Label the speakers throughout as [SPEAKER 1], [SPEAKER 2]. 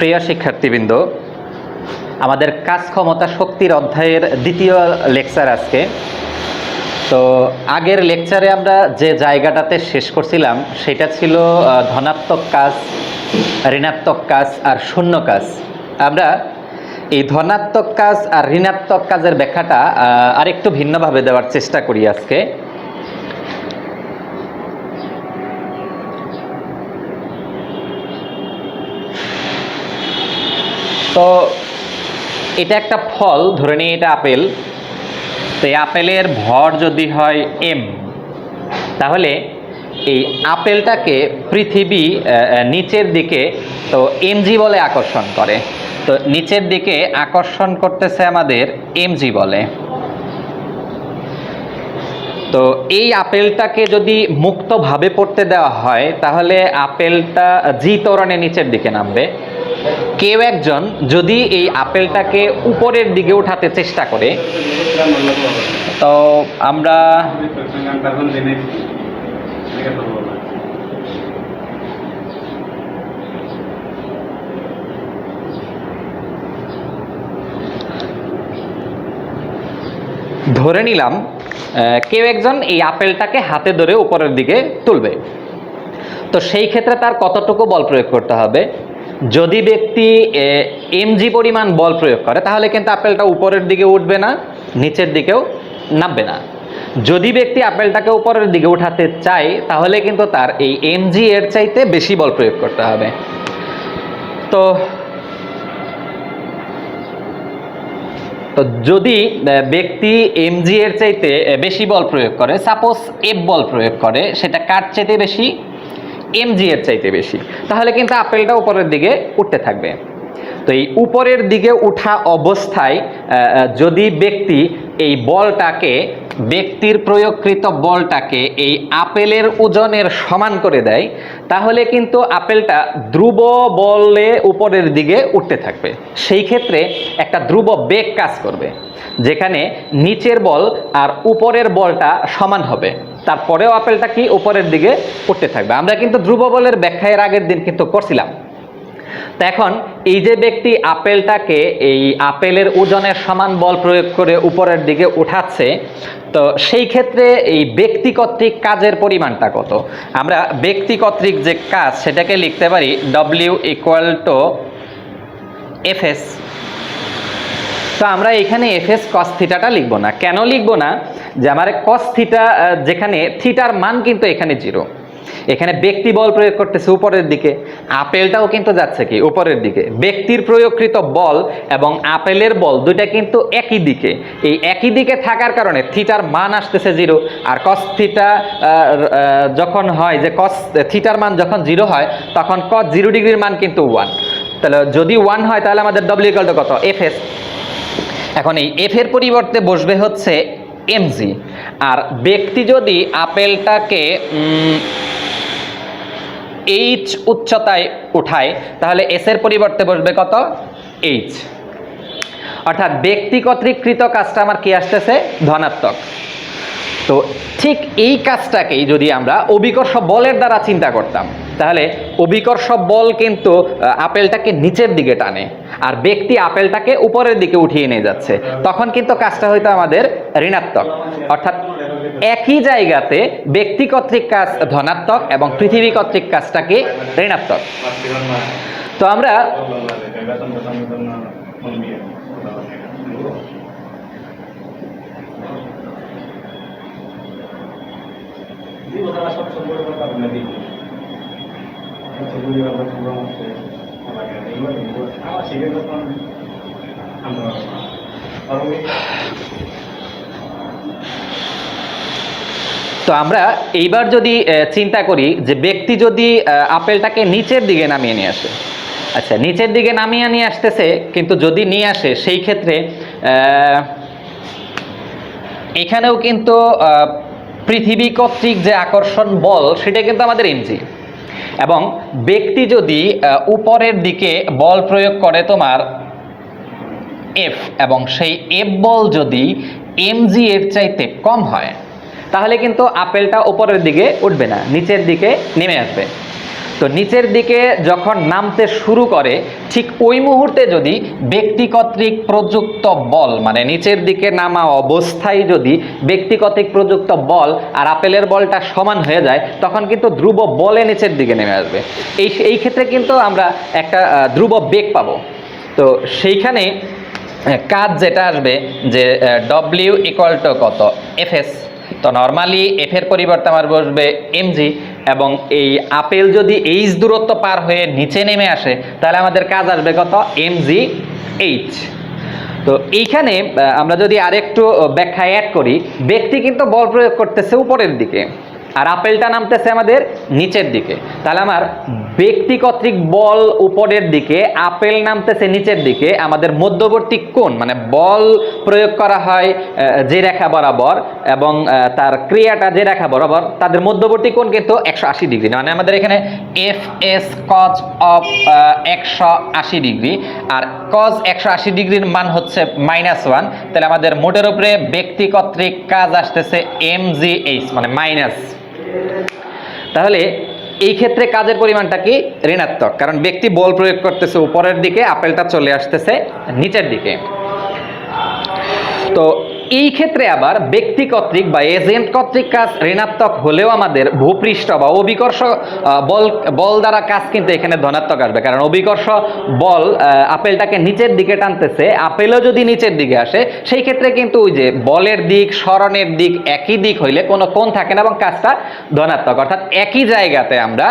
[SPEAKER 1] প্রিয় শিক্ষার্থীবৃন্দ, আমাদের কাজ ক্ষমতা শক্তির অধ্যায়ের দ্বিতীয় লেকচার আজকে। তো আগের লেকচারে আমরা যে জায়গাটাতে শেষ করছিলাম সেটা ছিল ধনাত্মক কাজ, ঋণাত্মক কাজ আর শূন্য কাজ। আমরা এই ধনাত্মক কাজ আর ঋণাত্মক কাজের ব্যাখ্যাটা আরেকটু ভিন্নভাবে দেওয়ার চেষ্টা করি আজকে। তো এটা একটা ফল, ধরে নিই এটা আপেল। তো এই আপেলের ভর যদি হয় m, তাহলে এই আপেলটাকে পৃথিবী নিচের দিকে তো mg বলে আকর্ষণ করে। তো নিচের দিকে আকর্ষণ করতেছে আমাদের mg বলে। তো এই আপেলটাকে যদি মুক্তভাবে পড়তে দেওয়া হয় তাহলে আপেলটা জি ত্বরণে নিচের দিকে নামবে। কেউ একজন যদি এই আপেলটাকে উপরের দিকে উঠাতে চেষ্টা করে, তো আমরা ধরে নিলাম কেউ একজন এই আপেলটাকে হাতে ধরে উপরের দিকে তুলবে। তো সেই ক্ষেত্রে তার কতটুকু বল প্রয়োগ করতে হবে? যদি ব্যক্তি mg পরিমাণ বল প্রয়োগ করে তাহলে কিন্তু আপেলটা উপরের দিকে উঠবে না, নিচের দিকেও নামবে না। যদি ব্যক্তি আপেলটাকে উপরের দিকে উঠাতে চায় তাহলে কিন্তু তার এই mg এর চাইতে বেশি বল প্রয়োগ করতে হবে। তো যদি ব্যক্তি mg এর চাইতে বেশি বল প্রয়োগ করে, সাপোজ f বল প্রয়োগ করে, সেটা কার চাইতে বেশি? mg এর চাইতে বেশি, তাহলে কিন্তু আপেলটা উপরের দিকে উঠতে থাকবে। তো এই উপরের দিকে উঠা অবস্থায় যদি ব্যক্তি এই বলটাকে, ব্যক্তির প্রয়োগকৃত বলটাকে এই আপেলের ওজনের সমান করে দেয় তাহলে কিন্তু আপেলটা ধ্রুব বলে উপরের দিকে উঠতে থাকবে। সেই ক্ষেত্রে একটা ধ্রুব বেগ কাজ করবে, যেখানে নিচের বল আর উপরের বলটা সমান হবে, তারপরেও আপেলটা কি উপরের দিকে উঠতে থাকবে। আমরা কিন্তু ধ্রুব বলের ব্যাখ্যা এর আগের দিন কিন্তু করছিলাম। তো এখন এই যে ব্যক্তি আপেলটাকে এই আপেলের ওজনের সমান বল প্রয়োগ করে উপরের দিকে উঠাচ্ছে, তো সেই ক্ষেত্রে এই ব্যক্তি কর্তৃক কাজের পরিমাণটা কত? আমরা ব্যক্তি কর্তৃক যে কাজ সেটাকে লিখতে পারি W = Fs। তো আমরা এখানে Fs cos থিটাটা লিখবো না। কেন লিখবো না? যে আমার cos থিটা, যেখানে থিটার মান কিন্তু এখানে 0, এখানে ব্যক্তি বল প্রয়োগ করতেছে উপরের দিকে, আপেলটাও কিন্তু যাচ্ছে কি উপরের দিকে। ব্যক্তির প্রয়োগকৃত বল এবং আপেলের বল দুইটা কিন্তু একই দিকে, এই একই দিকে থাকার কারণে থিটার মান আসতেছে 0। আর cos থিটা যখন হয়, যে cos থিটার মান যখন 0 হয় তখন cos 0 ডিগ্রির মান কিন্তু 1। তাহলে যদি 1 হয় তাহলে আমাদের W = কত? Fs। এখন এই f এর পরিবর্তে বসবে হচ্ছে mg। আর ব্যক্তি যদি আপেলটাকে h উচ্চতায় উঠায় তাহলে s এর পরিবর্তে বসবে কত? h। অর্থাৎ ব্যক্তি কর্তৃক কৃত কাজটা আমার কি আসতেছে? ধনাত্মক। তো ঠিক এই কাজটাকেই যদি আমরা অভিকর্ষ বলের দ্বারা চিন্তা করতাম তাহলে অভিকর্ষ বল কিন্তু আপেলটাকে নিচের দিকে টানে আর ব্যক্তি আপেলটাকে উপরের দিকে উঠিয়ে নিয়ে যাচ্ছে, তখন কিন্তু কাজটা হয়তো আমাদের ঋণাত্মক। অর্থাৎ একই জায়গাতে ব্যক্তি কর্তৃক কাজ ধনাত্মক এবং পৃথিবী কর্তৃক কাজটাকে ঋণাত্মক। তো আমরা তো আমরা এইবার যদি চিন্তা করি যে ব্যক্তি যদি আপেলটাকে নিচের দিকে নামিয়ে নিয়ে আসে, আচ্ছা নিচের দিকে নামিয়ে নিয়ে আসতেছে, কিন্তু যদি নিয়ে আসে সেই ক্ষেত্রে এখানেও কিন্তু পৃথিবী কর্তৃক যে আকর্ষণ বল সেটা কিন্তু আমাদের mg, এবং ব্যক্তি যদি উপরের দিকে বল প্রয়োগ করে তোমার f, এবং সেই f বল যদি mg এর চাইতে কম হয় তাহলে কিন্তু আপেলটা উপরের দিকে উঠবে না, নিচের দিকে নেমে আসবে। তো নিচের দিকে যখন নামতে শুরু করে ঠিক ওই মুহূর্তে যদি ব্যক্তি কর্তৃক প্রযুক্ত বল, মানে নিচের দিকে নামা অবস্থায় যদি ব্যক্তি কর্তৃক প্রযুক্ত বল আর আপেলের বলটা সমান হয়ে যায়, তখন কিন্তু ধ্রুব বলে নিচের দিকে নেমে আসবে। এই ক্ষেত্রে কিন্তু আমরা একটা ধ্রুব বেগ পাবো। তো সেইখানে কাজ যেটা আসবে যে ডব্লিউ ইকুয়াল টু কত, এফএস। তো নর্মালি এফ এর পরিবর্তে আমার বসবে এমজি, এবং এই আপেল যদি এইচ দূরত্ব পার হয়ে নিচে নেমে আসে তাহলে আমাদের কাজ আসবে কত, এমজি এইচ। তো এইখানে আমরা যদি আরেকটু ব্যাখ্যা অ্যাড করি, ব্যক্তি কিন্তু বল প্রয়োগ করতেছে উপরের দিকে আর আপেলটা নামতেছে আমাদের নিচের দিকে, তাহলে আমার ব্যক্তি কর্তৃক বল উপরের দিকে, আপেল নামতেছে নিচের দিকে, আমাদের মধ্যবর্তী কোণ মানে বল প্রয়োগ করা হয় যে রেখা বরাবর এবং তার ক্রিয়াটা যে রেখা বরাবর, তাদের মধ্যবর্তী কোণ কিন্তু 180 ডিগ্রি, মানে আমাদের এখানে F S cos of 180 degree, আর কজ 180 ডিগ্রির মান হচ্ছে -1, তাহলে আমাদের মোটের উপরে ব্যক্তি কর্তৃক কাজ আসতেছে এমজিএইচ মানে মাইনাস। তাহলে এই ক্ষেত্রে কাজের পরিমাণটা কি, ঋণাত্মক, কারণ ব্যক্তি বল প্রয়োগ করতেছে উপরের দিকে, আপেলটা চলে আসতেছে নিচের দিকে। তো এই ক্ষেত্রে আবার ব্যক্তি কর্তৃক বা এজেন্ট কর্তৃক কাজ ঋণাত্মক হলেও আমাদের ভূপৃষ্ঠ বা অভিকর্ষ বল দ্বারা কাজ কিন্তু এখানে ধনাত্মক আসবে, কারণ অভিকর্ষ বল আপেলটাকে নিচের দিকে টানতেছে, আপেলও যদি নিচের দিকে আসে সেই ক্ষেত্রে কিন্তু ওই যে বলের দিক সরণের দিক একই দিক হইলে কোনো কোণ থাকে না এবং কাজটা ধনাত্মক, অর্থাৎ একই জায়গাতে আমরা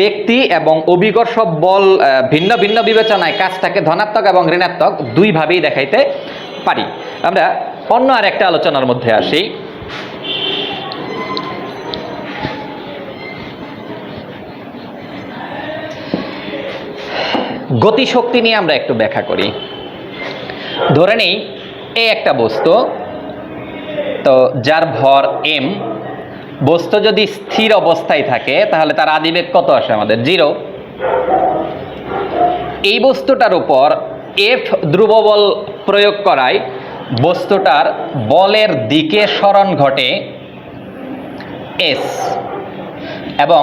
[SPEAKER 1] ব্যক্তি এবং অভিকর্ষ বল ভিন্ন ভিন্ন বিবেচনায় কাজটাকে ধনাত্মক এবং ঋণাত্মক দুইভাবেই দেখাইতে পারি। আমরা অন্য আর একটা আলোচনার মধ্যে আসি। গতিশক্তি নিয়ে আমরা একটু ব্যাখ্যা করি। ধরে নেই এই একটা বস্তু, তো যার ভর এম, বস্তু যদি স্থির অবস্থায় থাকে তাহলে তার আদিবেগ কত আসে আমাদের, 0। এই বস্তুটার উপর এফ ধ্রুববল প্রয়োগ করায় বস্তুটার বলের দিকে সরণ ঘটে এস, এবং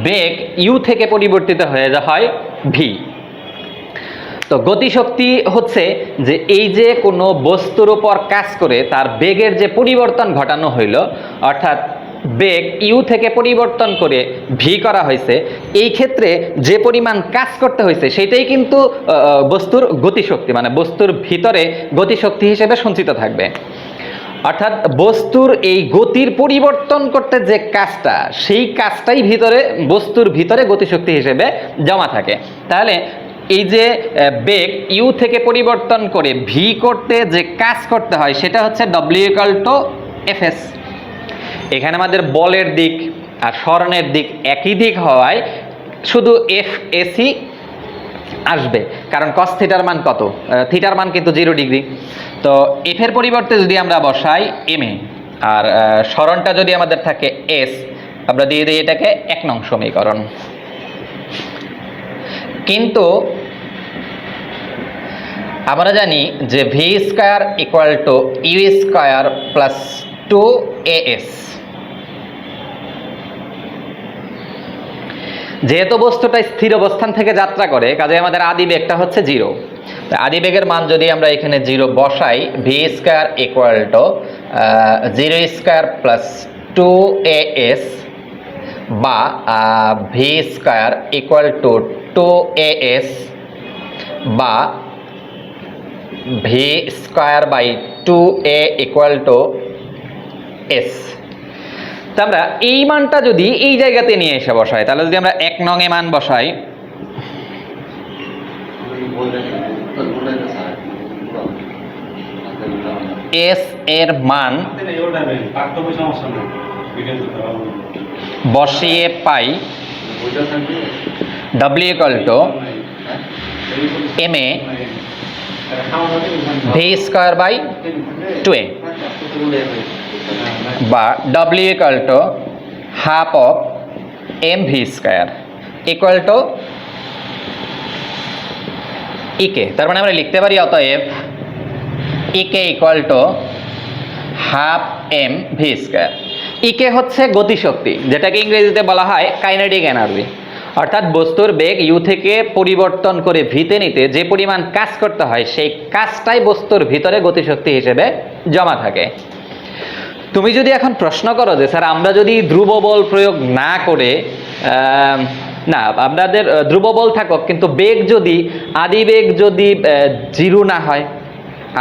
[SPEAKER 1] বেগ ইউ থেকে পরিবর্তিত হয়ে হয় ভি। তো গতিশক্তি হচ্ছে যে এই যে কোনো বস্তুর উপর কাজ করে তার বেগের যে পরিবর্তন ঘটানো হইল, অর্থাৎ বেগ ইউ থেকে পরিবর্তন করে ভি করা হয়েছে, এই ক্ষেত্রে যে পরিমাণ কাজ করতে হয়েছে সেটাই কিন্তু বস্তুর গতিশক্তি, মানে বস্তুর ভিতরে গতিশক্তি হিসেবে সঞ্চিত থাকবে। অর্থাৎ বস্তুর এই গতির পরিবর্তন করতে যে কাজটা, সেই কাজটাই ভিতরে বস্তুর ভিতরে গতিশক্তি হিসেবে জমা থাকে। তাহলে এই যে বেগ ইউ থেকে পরিবর্তন করে ভি করতে যে কাজ করতে হয় সেটা হচ্ছে ডব্লিউ ইকুয়াল টু এফএস। এখানে আমাদের বলের দিক আর সরণের দিক একই দিক হওয়ায় শুধু এফ এসি আসবে, কারণ কস থিটার মান কত, থিটার মান কিন্তু 0 ডিগ্রি। তো এফ এর পরিবর্তে যদি আমরা বসাই এম এ, আর সরণটা যদি আমাদের থাকে এস, আমরা দিয়ে দিই এটাকে 1 নং সমীকরণ। কিন্তু আমরা জানি যে v square equal to u square plus 2as। যেহেতু বস্তুটা স্থির অবস্থান থেকে যাত্রা করে, কাজে আমাদের আদিবেগটা হচ্ছে 0। আদিবেগের মান যদি আমরা এখানে 0 বসাই, v square equal to 0 square plus 2as, বা v square equal to 2as, বা v square by 2a equal to s. তো আমরা এই মানটা যদি এই জায়গাতে নিয়ে এসে বসাই, তাহলে যদি আমরা 1 নং এ মান বসাই, এস এর মান বসিয়ে পাই W equal to M A V square by 2a, বা W equal to half of M V square equal to EK. তার মানে আমরা লিখতে পারি অতএব EK equal to half M V square. EK হচ্ছে গতিশক্তি, যেটাকে ইংরেজিতে বলা হয় কাইনেটিক এনার্জি। অর্থাৎ বস্তুর বেগ ইউ থেকে পরিবর্তন করে ভিতে নিতে যে পরিমাণ কাজ করতে হয় সেই কাজটাই বস্তুর ভিতরে গতিশক্তি হিসেবে জমা থাকে। তুমি যদি এখন প্রশ্ন করো যে স্যার আমরা যদি ধ্রুব বল প্রয়োগ না করে না আপনাদের ধ্রুব বল থাকুক কিন্তু বেগ যদি আদিবেগ যদি জিরো না হয়,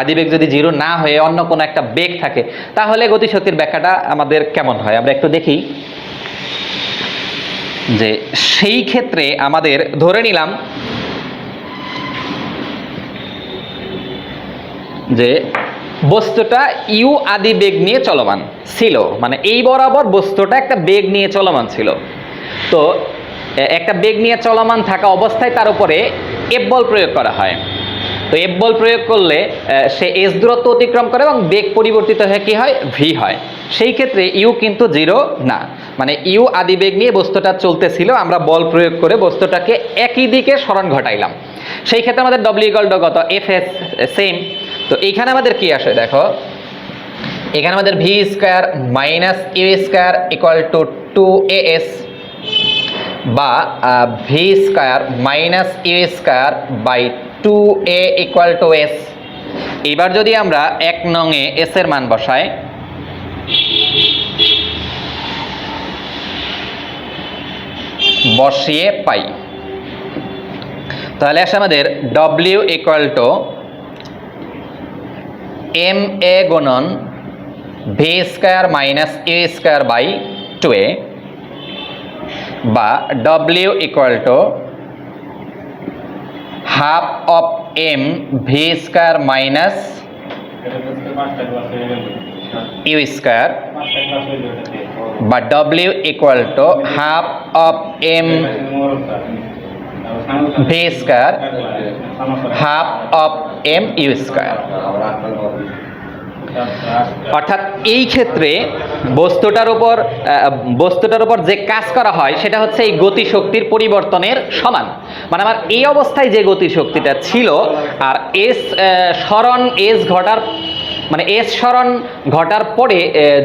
[SPEAKER 1] আদিবেগ যদি জিরো না হয়ে অন্য কোনো একটা বেগ থাকে তাহলে গতিশক্তির ব্যাখ্যাটা আমাদের কেমন হয় আমরা একটু দেখি। যে সেই ক্ষেত্রে আমাদের ধরে নিলাম যে বস্তুটা ইউ আদি বেগ নিয়ে চলমান ছিল, মানে এই বরাবর বস্তুটা একটা বেগ নিয়ে চলমান ছিল। তো একটা বেগ নিয়ে চলমান থাকা অবস্থায় তার উপরে এফ বল প্রয়োগ করা হয়। তো এফ বল প্রয়োগ করলে সে এস দূরত্ব অতিক্রম করে এবং বেগ পরিবর্তিত হয়ে কি হয়, ভি হয়। সেই ক্ষেত্রে ইউ কিন্তু জিরো না, মানে ইউ আদি বেগ নিয়ে বস্তুটা চলতেছিল, আমরা বল প্রয়োগ করে বস্তুটাকে একই দিকে সরণ ঘটাইলাম। সেই ক্ষেত্রে আমাদের ডব্লিউ ইকুয়াল টু কত, এফ এস সেম। তো এইখানে আমাদের কি আসে দেখো, এখানে আমাদের v square minus u square equal to 2as বা v square minus u square by 2a equal to s। এবার যদি আমরা 1 নং এ s এর মান বসাই, বসিয়ে পাই, তাহলে আসে আমাদের w equal to M a গুণন v square minus u square by 2a বা w equal to half of M V square minus u square বা w equal to half of M V square half of m u square. অর্থাৎ এই ক্ষেত্রে বস্তুটার উপর যে কাজ করা হয় সেটা হচ্ছে এই গতিশক্তির পরিবর্তনের সমান। মানে আমার এই অবস্থায় যে গতিশক্তিটা ছিল আর এস সরণ ঘটার পরে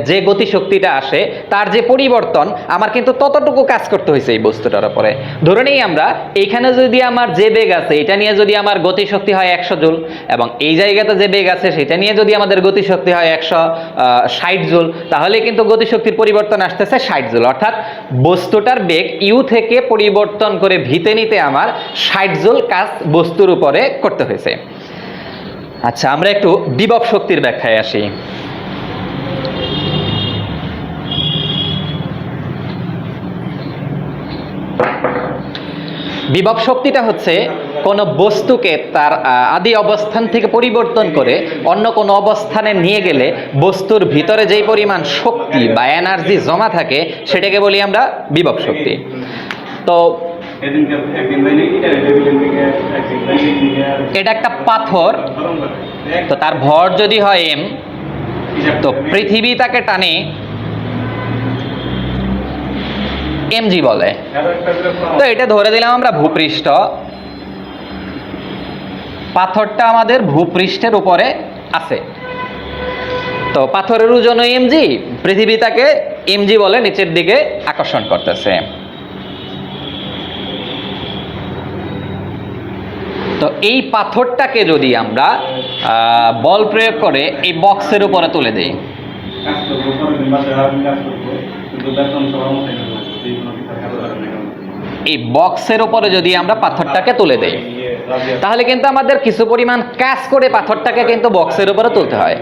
[SPEAKER 1] যে গতিশক্তিটা আসে তার যে পরিবর্তন আমার কিন্তু ততটুকু কাজ করতে হয়েছে এই বস্তুটার উপরে। ধরে নেই আমরা এইখানে যদি আমার যে বেগ আছে এটা নিয়ে যদি আমার গতিশক্তি হয় 100 জুল এবং এই জায়গাতে যে বেগ আছে সেটা নিয়ে যদি আমাদের গতিশক্তি হয় 160 জুল, তাহলে কিন্তু গতিশক্তির পরিবর্তন আসতেছে 60 জুল। অর্থাৎ বস্তুটার বেগ ইউ থেকে পরিবর্তন করে ভিতে নিতে আমার 60 জুল কাজ বস্তুর উপরে করতে হয়েছে। আচ্ছা, আমরা একটু বিভব শক্তির ব্যাখ্যায় আসি। বিভব শক্তিটা হচ্ছে কোনো বস্তুকে তার আদি অবস্থান থেকে পরিবর্তন করে অন্য কোনো অবস্থানে নিয়ে গেলে বস্তুর ভিতরে যেই পরিমাণ শক্তি বা এনার্জি জমা থাকে সেটাকে বলি আমরা বিভব শক্তি। তো এটা একটা পাথর, তো তার ভর যদি হয় এম, তো পৃথিবী তাকে টানে এমজি বলে। তো এটা ধরে দিলাম আমরা ভূপৃষ্ঠ, পাথরটা আমাদের ভূপৃষ্ঠের উপরে আছে। তো পাথরের ওজন এমজি, পৃথিবী তাকে এমজি বলে নিচের দিকে আকর্ষণ করতেছে। তো এই পাথরটাকে যদি আমরা বল প্রয়োগ করে এই বক্সের উপরে তুলে দেই, এই বক্সের উপরে যদি আমরা পাথরটাকে তুলে দেই তাহলে কিন্তু আমাদের কিছু পরিমাণ কাজ করে পাথরটাকে কিন্তু বক্সের উপরে তুলতে হয়।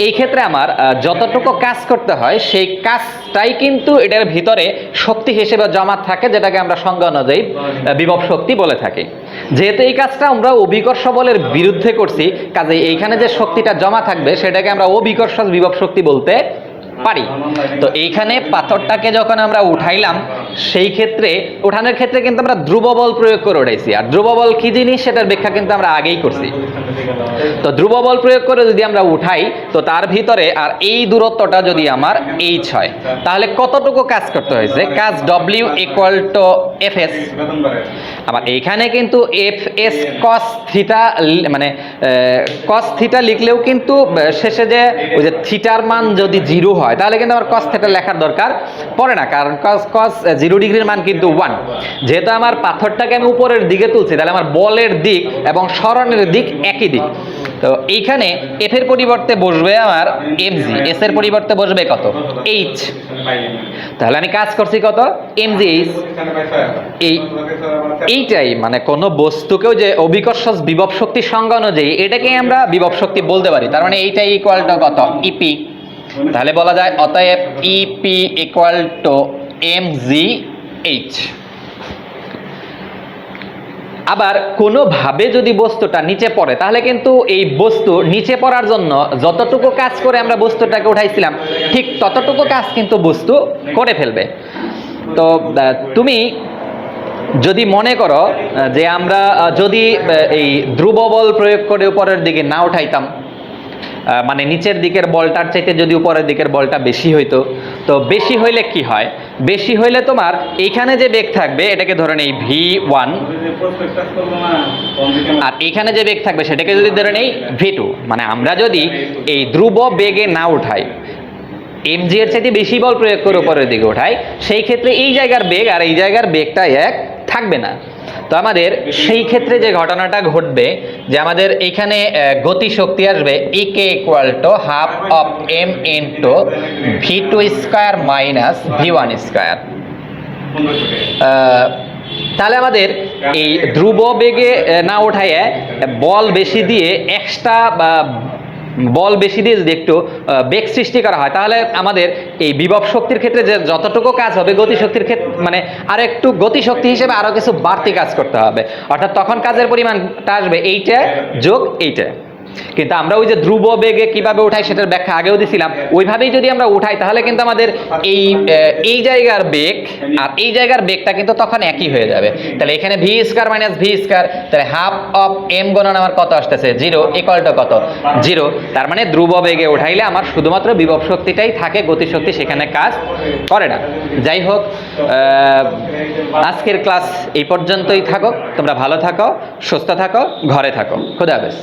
[SPEAKER 1] এই ক্ষেত্রে আমার যতটুকু কাজ করতে হয় সেই কাজটাই কিন্তু এটার ভিতরে শক্তি হিসেবে জমা থাকে, যেটাকে আমরা সংজ্ঞা অনুযায়ী বিভব শক্তি বলে থাকি। যেহেতু এই কাজটা আমরা অভিকর্ষ বলের বিরুদ্ধে করছি, কাজে এইখানে যে শক্তিটা জমা থাকবে সেটাকে আমরা অভিকর্ষ বিভব শক্তি বলতে পারি। তো এইখানে পাথরটাকে যখন আমরা উঠাইলাম সেই ক্ষেত্রে উঠানোর ক্ষেত্রে কিন্তু আমরা ধ্রুব বল প্রয়োগ করে উঠাইছি, আর ধ্রুব বল কি জিনিস সেটার ব্যাখ্যা কিন্তু আমরা আগেই করছি। তো ধ্রুব বল প্রয়োগ করে যদি আমরা উঠাই তো তার ভিতরে আর এই দূরত্বটা যদি আমার এইচ হয় তাহলে কতটুকু কাজ করতে হয়েছে, কাজ W equal two F S. আবার এইখানে কিন্তু এফ এস কস থিটা, মানে কস থিটা লিখলেও কিন্তু শেষে যে ওই যে থিটার মান যদি জিরো হয় তাহলে কিন্তু আমার কস থিটা লেখার দরকার পড়ে না, কারণ কস 0 ডিগ্রির মান কিন্তু 1। যেহেতু আমার পাথরটাকে আমি উপরের দিকে তুলছি, তাহলে আমার বলের দিক এবং সরণের দিক একই দিক। তো এইখানে এফ এর পরিবর্তে বসবে আমার mg, এস এর পরিবর্তে বসবে কত h। তাহলে আমি কাজ করছি কত mg h। এইটাই মানে কোন বস্তুকেও যে অভিকর্ষজ বিভব শক্তির সংজ্ঞা অনুযায়ী এটাকে আমরা বিভব শক্তি বলতে পারি। তার মানে এইটাই ইকুয়াল টু কত ep। তাহলে বলা যায় অতএব ep equal to mg h। আবার কোনোভাবে যদি বস্তুটা নিচে পড়ে, তাহলে কিন্তু এই বস্তু নিচে পড়ার জন্য যতটুকু কাজ করে আমরা বস্তুটাকে উঠাইছিলাম, ঠিক ততটুকু কাজ কিন্তু বস্তু করে ফেলবে। তো তুমি যদি মনে করো যে আমরা যদি এই ধ্রুব বল প্রয়োগ করে উপরের দিকে না উঠাইতাম, মানে নিচের দিকের বলটার চাইতে যদি উপরের দিকের বলটা বেশি হইতো, তো বেশি হইলে কি হয়, বেশি হইলে তোমার এইখানে যে বেগ থাকবে এটাকে ধরে নেই v1, আর এইখানে যে বেগ থাকবে সেটাকে যদি ধরে নেই v2। মানে আমরা যদি এই ধ্রুব বেগে না উঠাই, mg এর চাইতে বেশি বল প্রয়োগ করে উপরের দিকে উঠাই, সেই ক্ষেত্রে এই জায়গার বেগ আর এই জায়গার বেগটা এক থাকবে না। তো আমাদের সেই ক্ষেত্রে যে ঘটনাটা ঘটবে, যে আমাদের এইখানে গতি শক্তি আসবে ek equal to half of m into v2 square minus v1 square. তাহলে আমাদের এই ধ্রুব বেগে না উঠাইয়ে বল বেশি দিয়ে এক্সট্রা বল বেশি দিয়ে যদি একটু বেগ সৃষ্টি করা হয়, তাহলে আমাদের এই বিভব শক্তির ক্ষেত্রে যে যতটুকু কাজ হবে গতিশক্তির ক্ষেত্রে মানে আর একটু গতিশক্তি হিসেবে আরো কিছু বাড়তি কাজ করতে হবে। অর্থাৎ তখন কাজের পরিমাণটা আসবে এইটা যোগ এইটা। কিন্তু আমরা ওই যে ধ্রুব বেগে কিভাবে উঠাই সেটার ব্যাখ্যা আগেও দিছিলাম, ওইভাবেই যদি আমরা উঠাই তাহলে কিন্তু আমাদের এই জায়গার বেগ আর এই জায়গার বেগটা কিন্তু তখন একই হয়ে যাবে। তাহলে এখানে V square minus V square, তাহলে হাফ অফ এম গণন আমার কত আসতেছে 0 ইকুয়াল টু কত 0। তার মানে ধ্রুব বেগে উঠাইলে আমার শুধুমাত্র বিভব শক্তিটাই থাকে, গতিশক্তি সেখানে কাজ করে না। যাই হোক, আজকের ক্লাস এই পর্যন্তই থাকো। তোমরা ভালো থাকো, সুস্থ থাকো, ঘরে থাকো। খোদা হাফেজ।